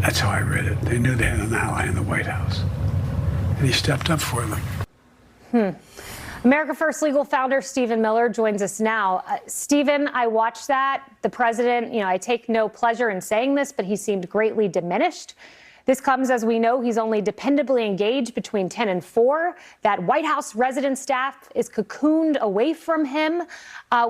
That's how I read it. They knew they had an ally in the White House. And he stepped up for them. America First legal founder Stephen Miller joins us now. Stephen, I watched that. The president, I take no pleasure in saying this, but he seemed greatly diminished. This comes as we know he's only dependably engaged between 10 and 4. That White House resident staff is cocooned away from him.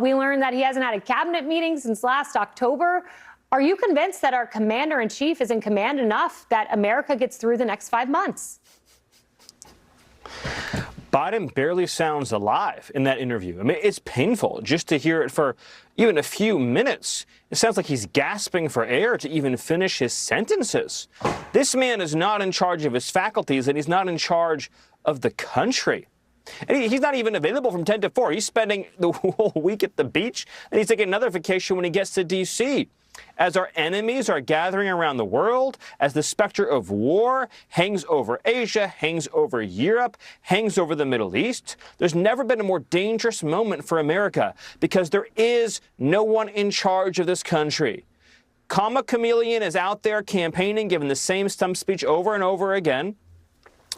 We learned that he hasn't had a cabinet meeting since last October. Are you convinced that our commander-in-chief is in command enough that America gets through the next 5 months? Biden barely sounds alive in that interview. I mean, it's painful just to hear it for even a few minutes. It sounds like he's gasping for air to even finish his sentences. This man is not in charge of his faculties, and he's not in charge of the country. And he's not even available from 10 to 4. He's spending the whole week at the beach, and he's taking another vacation when he gets to D.C. As our enemies are gathering around the world, as the specter of war hangs over Asia, hangs over Europe, hangs over the Middle East, there's never been a more dangerous moment for America because there is no one in charge of this country. Comma Chameleon is out there campaigning, giving the same stump speech over and over again.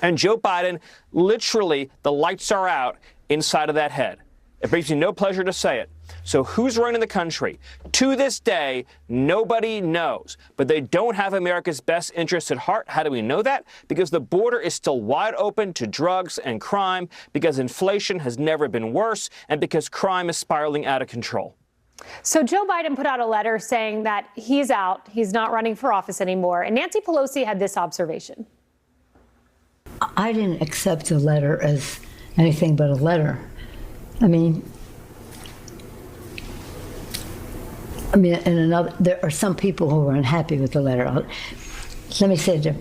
And Joe Biden, literally, the lights are out inside of that head. It brings me no pleasure to say it. So who's running the country? To this day, nobody knows. But they don't have America's best interests at heart. How do we know that? Because the border is still wide open to drugs and crime, because inflation has never been worse, and because crime is spiraling out of control. So Joe Biden put out a letter saying that he's out, he's not running for office anymore. And Nancy Pelosi had this observation. I didn't accept the letter as anything but a letter. I mean, there are some people who were unhappy with the letter. Let me say,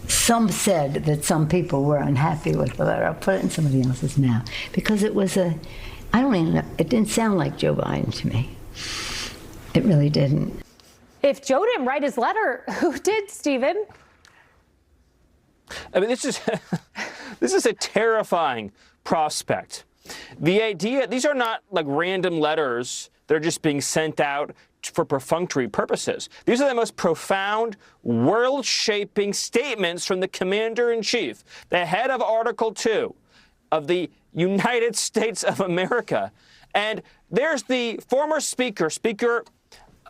some said that some people were unhappy with the letter. I'll put it in somebody else's mouth. Because it was I don't even know, it didn't sound like Joe Biden to me. It really didn't. If Joe didn't write his letter, who did, Stephen? I mean, this is a terrifying prospect. The idea, these are not like random letters that are just being sent out for perfunctory purposes. These are the most profound, world-shaping statements from the commander-in-chief, the head of Article 2 of the United States of America. And there's the former Speaker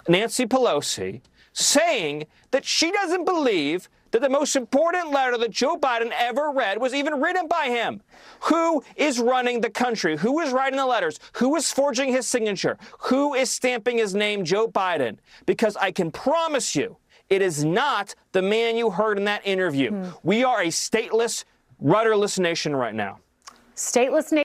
Nancy Pelosi, saying that she doesn't believe that the most important letter that Joe Biden ever read was even written by him. Who is running the country? Who is writing the letters? Who is forging his signature? Who is stamping his name, Joe Biden? Because I can promise you, it is not the man you heard in that interview. We are a stateless, rudderless nation right now. Stateless nation.